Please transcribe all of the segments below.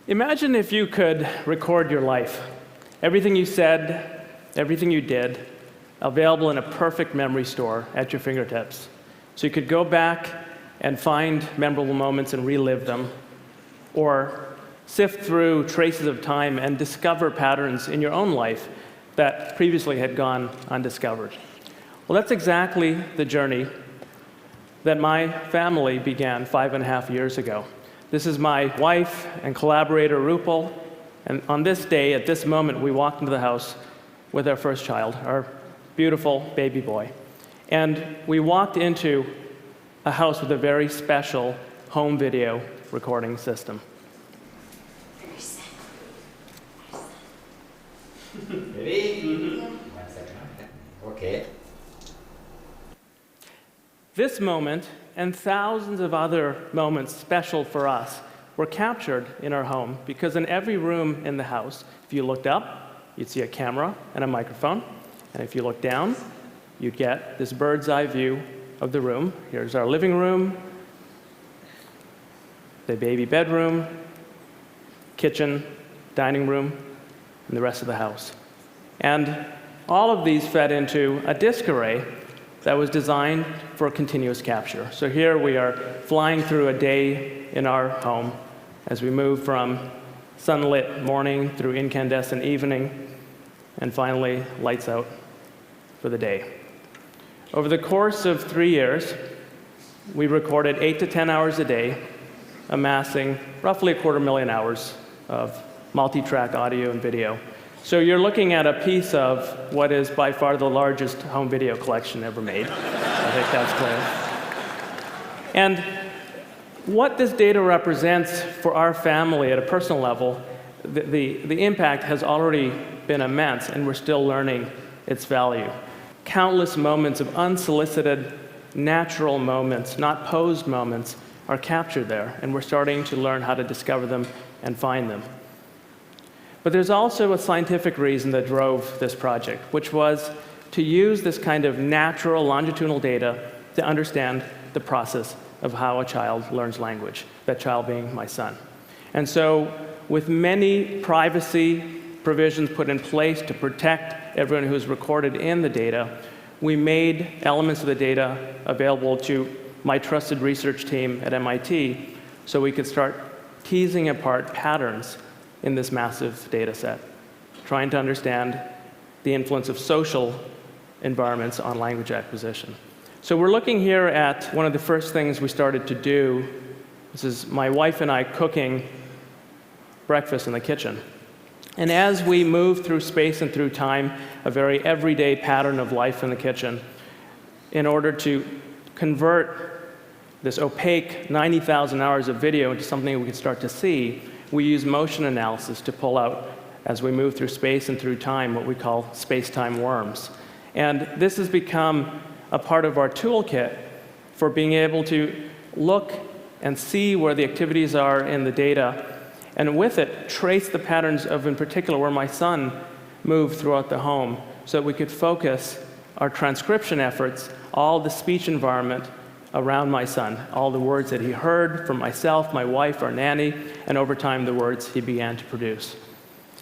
Imagine if you could record your life. Everything you said, everything you did, available in a perfect memory store at your fingertips. So you could go back and find memorable moments and relive them, or sift through traces of time and discover patterns in your own life that previously had gone undiscovered. Well, that's exactly the journey that my family began 5.5 years ago. This is my wife and collaborator, Rupal, and on this day, at this moment, we walked into the house with our first child, our beautiful baby boy. And we walked into a house with a very special home video recording system. Ready? 1 second. Okay. This moment, and thousands of other moments special for us, were captured in our home because in every room in the house, if you looked up, you'd see a camera and a microphone. And if you looked down, you'd get this bird's eye view of the room. Here's our living room, the baby bedroom, kitchen, dining room, and the rest of the house. And all of these fed into a disk array that was designed for continuous capture. So here we are flying through a day in our home as we move from sunlit morning through incandescent evening, and finally lights out for the day. Over the course of 3 years, we recorded 8 to 10 hours a day, amassing roughly 250,000 hours of multi-track audio and video. So you're looking at a piece of what is by far the largest home video collection ever made. I think that's clear. And what this data represents for our family at a personal level, the impact has already been immense, and we're still learning its value. Countless moments of unsolicited, natural moments, not posed moments, are captured there, and we're starting to learn how to discover them and find them. But there's also a scientific reason that drove this project, which was to use this kind of natural longitudinal data to understand the process of how a child learns language, that child being my son. And so, with many privacy provisions put in place to protect everyone who's recorded in the data, we made elements of the data available to my trusted research team at MIT so we could start teasing apart patterns in this massive data set, trying to understand the influence of social environments on language acquisition. So we're looking here at one of the first things we started to do. This is my wife and I cooking breakfast in the kitchen. And as we move through space and through time, a very everyday pattern of life in the kitchen, in order to convert this opaque 90,000 hours of video into something we could start to see, we use motion analysis to pull out, as we move through space and through time, what we call space-time worms. And this has become a part of our toolkit for being able to look and see where the activities are in the data, and with it, trace the patterns of, in particular, where my son moved throughout the home, so that we could focus our transcription efforts, all the speech environment around my son, all the words that he heard from myself, my wife, our nanny, and over time, the words he began to produce.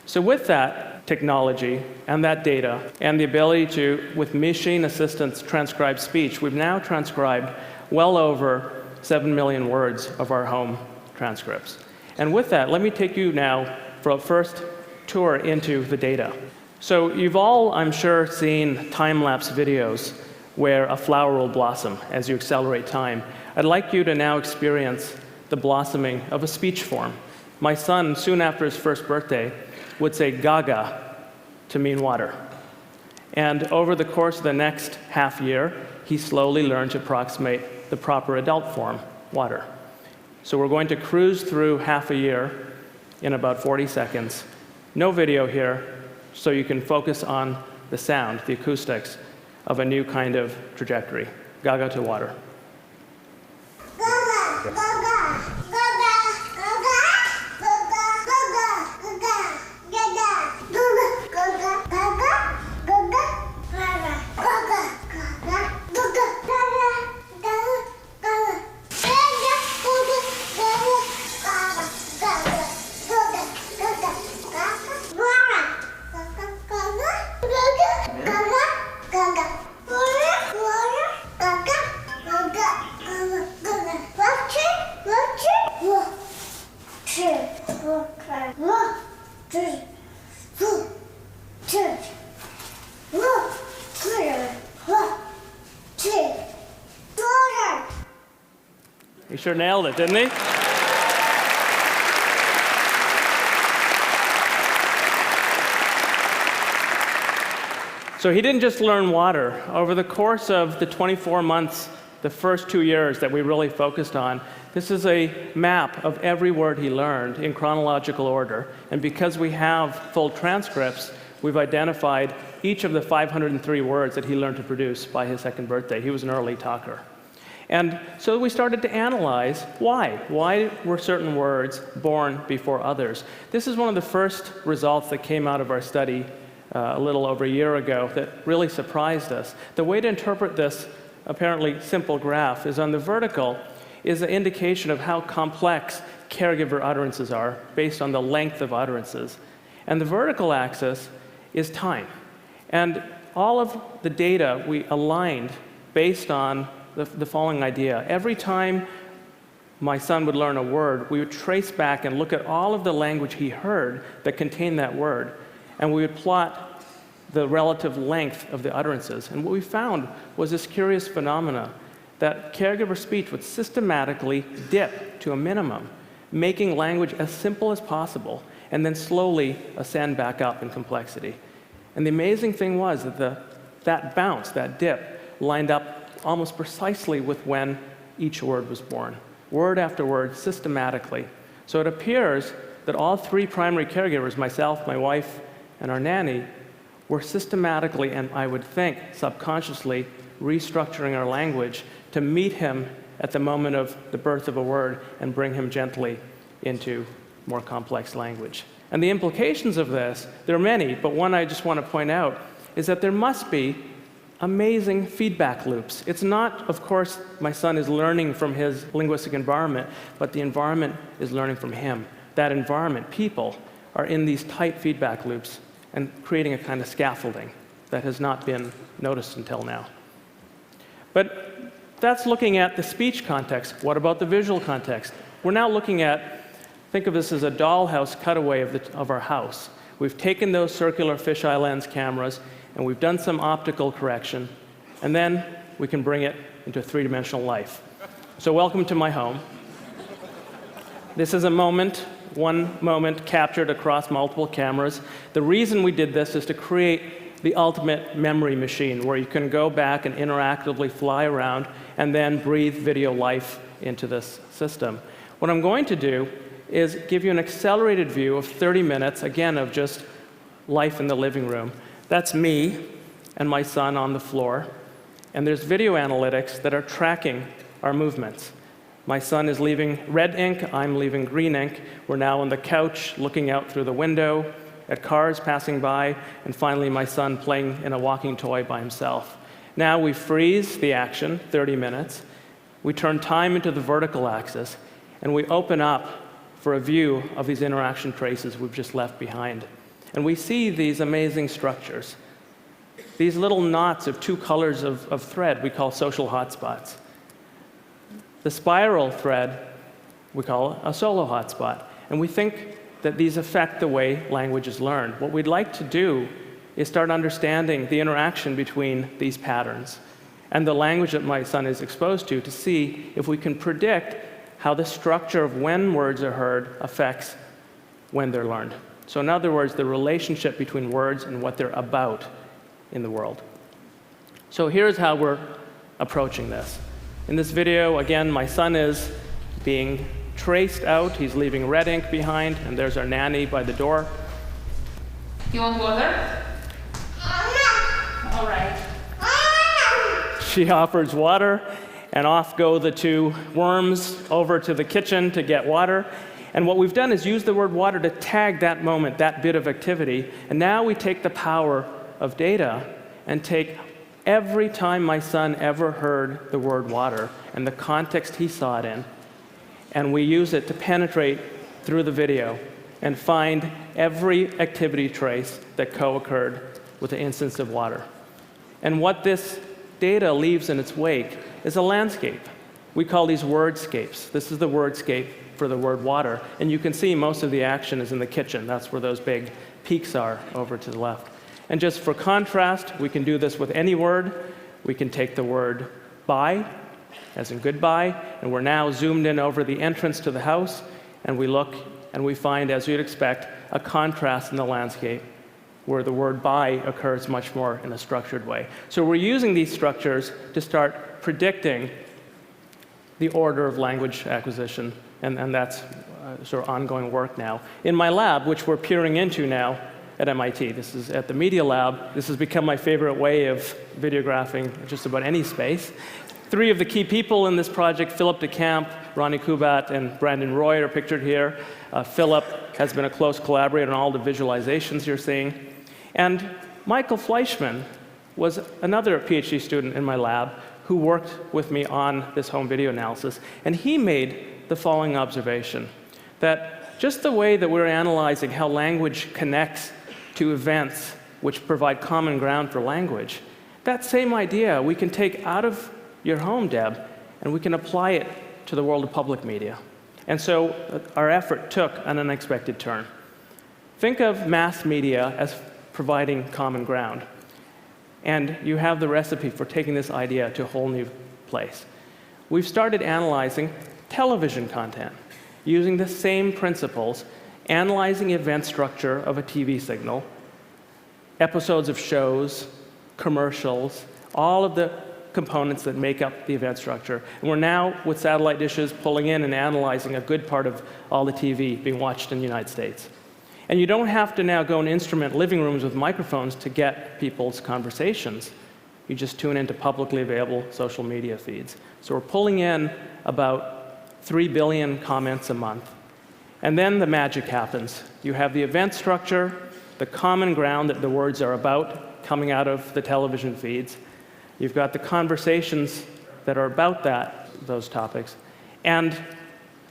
So with that technology and that data and the ability to, with machine assistance, transcribe speech, we've now transcribed well over 7 million words of our home transcripts. And with that, let me take you now for a first tour into the data. So you've all, I'm sure, seen time-lapse videos where a flower will blossom as you accelerate time. I'd like you to now experience the blossoming of a speech form. My son, soon after his first birthday, would say gaaaa to mean water. And over the course of the next half year, he slowly learned to approximate the proper adult form, water. So we're going to cruise through half a year in about 40 seconds. No video here, so you can focus on the sound, the acoustics, of a new kind of trajectory. Gaaaa to water. Gaaaa, gaaaa, gaaaa, gaaaa. He sure nailed it, didn't he? So he didn't just learn water. Over the course of the 24 months, the first 2 years that we really focused on, this is a map of every word he learned in chronological order. And because we have full transcripts, we've identified each of the 503 words that he learned to produce by his 2nd birthday. He was an early talker. And so we started to analyze why. Why were certain words born before others? This is one of the first results that came out of our study a little over a year ago that really surprised us. The way to interpret this apparently simple graph is on the vertical is an indication of how complex caregiver utterances are based on the length of utterances. And the vertical axis is time. And all of the data we aligned based on the following idea. Every time my son would learn a word, we would trace back and look at all of the language he heard that contained that word, and we would plot the relative length of the utterances. And what we found was this curious phenomena that caregiver speech would systematically dip to a minimum, making language as simple as possible, and then slowly ascend back up in complexity. And the amazing thing was that that bounce, that dip, lined up almost precisely with when each word was born, word after word, systematically. So it appears that all 3 primary caregivers, myself, my wife, and our nanny, were systematically, and I would think subconsciously, restructuring our language to meet him at the moment of the birth of a word and bring him gently into more complex language. And the implications of this, there are many, but one I just want to point out is that there must be amazing feedback loops. It's not, of course, my son is learning from his linguistic environment, but the environment is learning from him. That environment, people, are in these tight feedback loops and creating a kind of scaffolding that has not been noticed until now. But that's looking at the speech context. What about the visual context? We're now looking at, think of this as a dollhouse cutaway of our house. We've taken those circular fisheye lens cameras and we've done some optical correction, and then we can bring it into 3-dimensional life. So welcome to my home. This is a moment, one moment captured across multiple cameras. The reason we did this is to create the ultimate memory machine, where you can go back and interactively fly around and then breathe video life into this system. What I'm going to do is give you an accelerated view of 30 minutes, again, of just life in the living room. That's me and my son on the floor, and there's video analytics that are tracking our movements. My son is leaving red ink, I'm leaving green ink. We're now on the couch looking out through the window at cars passing by, and finally my son playing in a walking toy by himself. Now we freeze the action, 30 minutes. We turn time into the vertical axis, and we open up for a view of these interaction traces we've just left behind. And we see these amazing structures. These little knots of 2 colors of thread we call social hotspots. The spiral thread we call a solo hotspot. And we think that these affect the way language is learned. What we'd like to do is start understanding the interaction between these patterns and the language that my son is exposed to see if we can predict how the structure of when words are heard affects when they're learned. So in other words, the relationship between words and what they're about in the world. So here's how we're approaching this. In this video, again, my son is being traced out. He's leaving red ink behind, and there's our nanny by the door. You want water? All right. She offers water, and off go the 2 worms over to the kitchen to get water. And what we've done is use the word water to tag that moment, that bit of activity. And now we take the power of data and take every time my son ever heard the word water and the context he saw it in, and we use it to penetrate through the video and find every activity trace that co-occurred with the instance of water. And what this data leaves in its wake is a landscape. We call these wordscapes. This is the wordscape for the word water. And you can see most of the action is in the kitchen. That's where those big peaks are over to the left. And just for contrast, we can do this with any word. We can take the word bye, as in goodbye, and we're now zoomed in over the entrance to the house, and we look and we find, as you'd expect, a contrast in the landscape where the word bye occurs much more in a structured way. So we're using these structures to start predicting the order of language acquisition, and that's sort of ongoing work now. In my lab, which we're peering into now at MIT, this is at the Media Lab, this has become my favorite way of videographing just about any space. 3 of the key people in this project, Philip DeCamp, Ronnie Kubat, and Brandon Roy, are pictured here. Philip has been a close collaborator on all the visualizations you're seeing. And Michael Fleischman was another PhD student in my lab who worked with me on this home video analysis. And he made the following observation, that just the way that we're analyzing how language connects to events which provide common ground for language, that same idea we can take out of your home, Deb, and we can apply it to the world of public media. And so our effort took an unexpected turn. Think of mass media as providing common ground. And you have the recipe for taking this idea to a whole new place. We've started analyzing television content using the same principles, analyzing event structure of a TV signal, episodes of shows, commercials, all of the components that make up the event structure. And we're now, with satellite dishes, pulling in and analyzing a good part of all the TV being watched in the United States. And you don't have to now go and instrument living rooms with microphones to get people's conversations. You just tune into publicly available social media feeds. So we're pulling in about 3 billion comments a month. And then the magic happens. You have the event structure, the common ground that the words are about coming out of the television feeds. You've got the conversations that are about those topics. And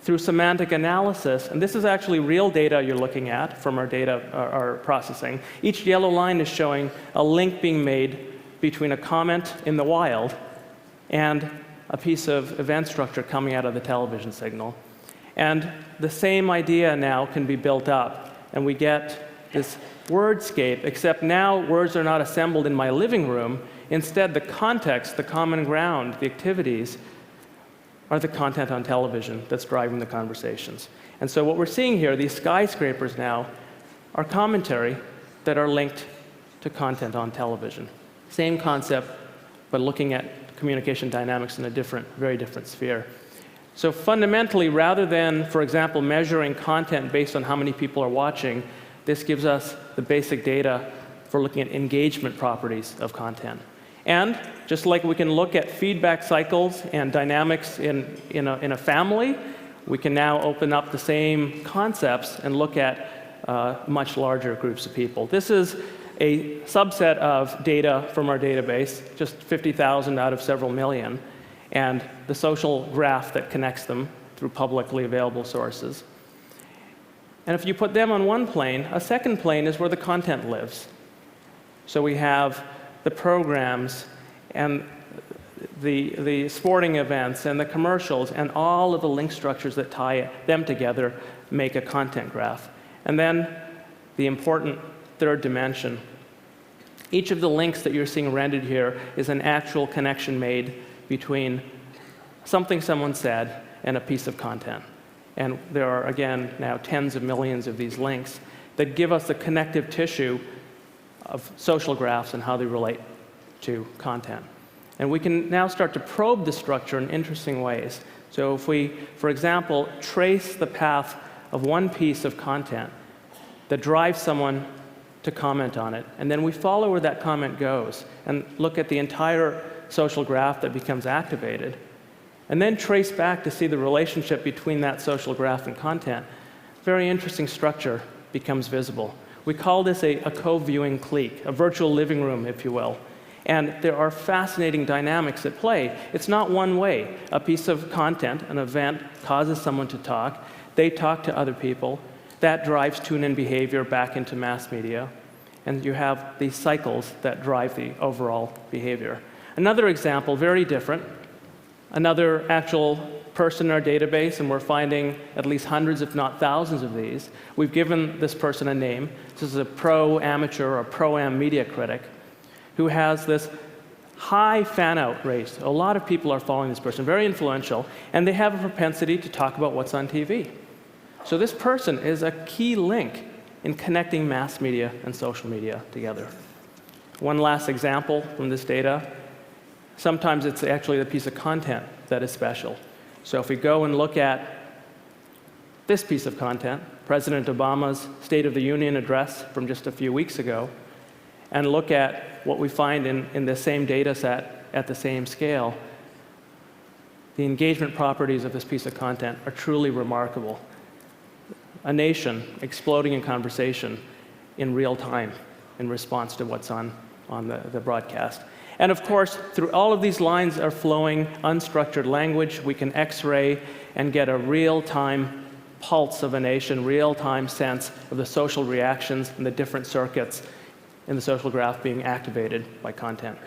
through semantic analysis, and this is actually real data you're looking at from our data, our processing, each yellow line is showing a link being made between a comment in the wild and a piece of event structure coming out of the television signal. And the same idea now can be built up, and we get this wordscape, except now words are not assembled in my living room. Instead, the context, the common ground, the activities, are the content on television that's driving the conversations. And so what we're seeing here, these skyscrapers now, are commentary that are linked to content on television. Same concept, but looking at communication dynamics in a different, very different sphere. So fundamentally, rather than, for example, measuring content based on how many people are watching, this gives us the basic data for looking at engagement properties of content. And just like we can look at feedback cycles and dynamics in a family, we can now open up the same concepts and look at much larger groups of people. This is a subset of data from our database, just 50,000 out of several million, and the social graph that connects them through publicly available sources. And if you put them on one plane, a second plane is where the content lives. So we have the programs and the sporting events and the commercials and all of the link structures that tie them together make a content graph. And then the important third dimension. Each of the links that you're seeing rendered here is an actual connection made between something someone said and a piece of content. And there are, again, now tens of millions of these links that give us the connective tissue of social graphs and how they relate to content. And we can now start to probe the structure in interesting ways. So if we, for example, trace the path of one piece of content that drives someone to comment on it, and then we follow where that comment goes and look at the entire social graph that becomes activated, and then trace back to see the relationship between that social graph and content, very interesting structure becomes visible. We call this a co-viewing clique, a virtual living room, if you will. And there are fascinating dynamics at play. It's not one way. A piece of content, an event, causes someone to talk. They talk to other people. That drives tune-in behavior back into mass media. And you have these cycles that drive the overall behavior. Another example, very different. another actual person in our database, and we're finding at least hundreds, if not thousands of these. We've given this person a name. This is a pro-amateur or pro-am media critic who has this high fan-out rate. A lot of people are following this person, very influential, and they have a propensity to talk about what's on TV. So this person is a key link in connecting mass media and social media together. One last example from this data. Sometimes it's actually the piece of content that is special. So if we go and look at this piece of content, President Obama's State of the Union address from just a few weeks ago, and look at what we find in the same data set at the same scale, the engagement properties of this piece of content are truly remarkable. A nation exploding in conversation in real time in response to what's on the broadcast. And of course, through all of these lines are flowing unstructured language. We can X-ray and get a real-time pulse of a nation, real-time sense of the social reactions and the different circuits in the social graph being activated by content.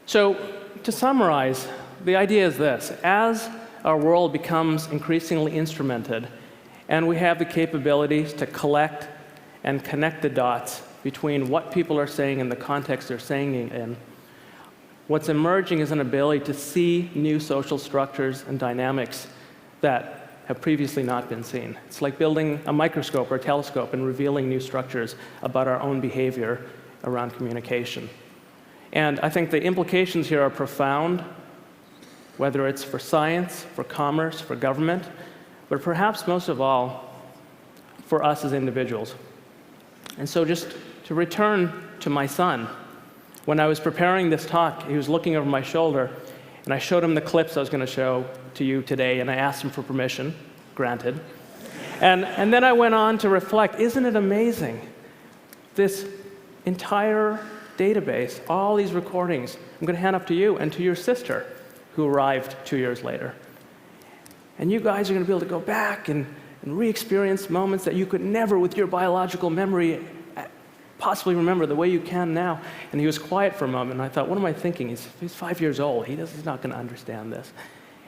So to summarize, the idea is this. As our world becomes increasingly instrumented, and we have the capabilities to collect and connect the dots between what people are saying and the context they're saying it in, what's emerging is an ability to see new social structures and dynamics that have previously not been seen. It's like building a microscope or a telescope and revealing new structures about our own behavior around communication. And I think the implications here are profound, whether it's for science, for commerce, for government, but perhaps most of all, for us as individuals. And so just to return to my son, when I was preparing this talk, he was looking over my shoulder, and I showed him the clips I was going to show to you today, and I asked him for permission, granted. And then I went on to reflect, isn't it amazing? This entire database, all these recordings, I'm going to hand up to you and to your sister, who arrived 2 years later. And you guys are going to be able to go back and re-experience moments that you could never, with your biological memory, possibly remember the way you can now. And he was quiet for a moment, and I thought, what am I thinking? He's 5 years old. He's not going to understand this.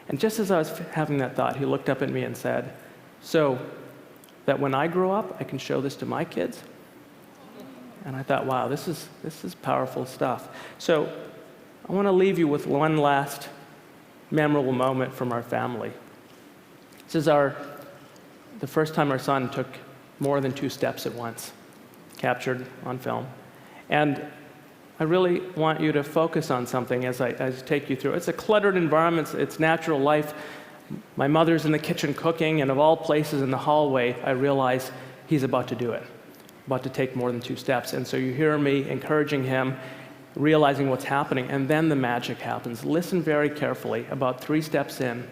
And just as I was having that thought, he looked up at me and said, so that when I grow up, I can show this to my kids? And I thought, wow, this is powerful stuff. So I want to leave you with one last memorable moment from our family. This is the first time our son took more than 2 steps at once, captured on film. And I really want you to focus on something as I take you through. It's a cluttered environment, it's natural life. My mother's in the kitchen cooking, and of all places in the hallway, I realize he's about to do it, about to take more than 2 steps. And so you hear me encouraging him, realizing what's happening, and then the magic happens. Listen very carefully. About 3 steps in,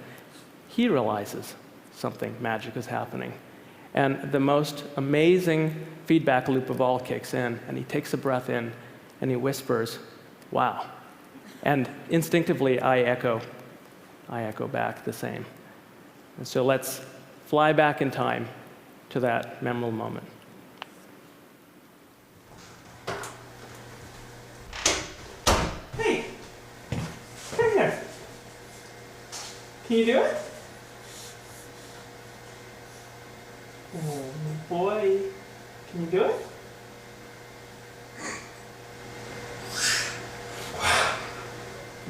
he realizes something magic is happening. And the most amazing feedback loop of all kicks in, and he takes a breath in, and he whispers, wow. And instinctively, I echo back the same. And so let's fly back in time to that memorable moment. Hey, come here. Can you do it? Oh boy, can you do it?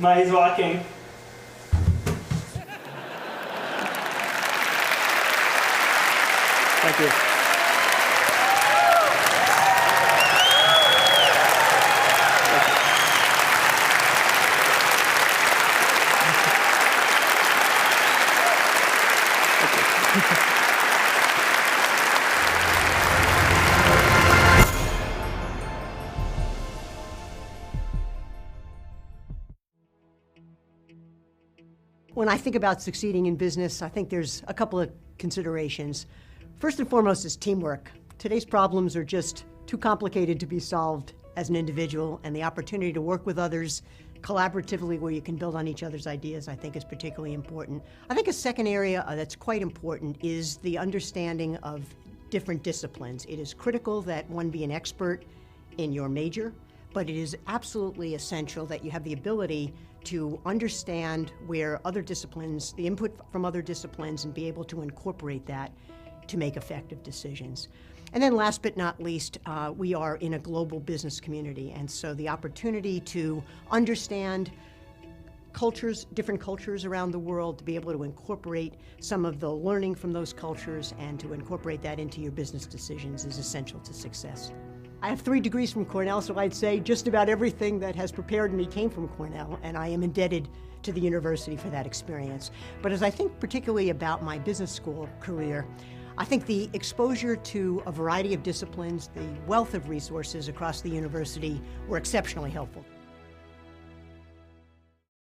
Now he's walking. Thank you. When I think about succeeding in business, I think there's a couple of considerations. First and foremost is teamwork. Today's problems are just too complicated to be solved as an individual, and the opportunity to work with others collaboratively where you can build on each other's ideas, I think, is particularly important. I think a second area that's quite important is the understanding of different disciplines. It is critical that one be an expert in your major, but it is absolutely essential that you have the ability to understand where other disciplines, the input from other disciplines, and be able to incorporate that to make effective decisions. And then last but not least, we are in a global business community, and so the opportunity to understand cultures, different cultures around the world, to be able to incorporate some of the learning from those cultures and to incorporate that into your business decisions is essential to success. I have 3 degrees from Cornell, so I'd say just about everything that has prepared me came from Cornell, and I am indebted to the university for that experience. But as I think particularly about my business school career, I think the exposure to a variety of disciplines, the wealth of resources across the university were exceptionally helpful.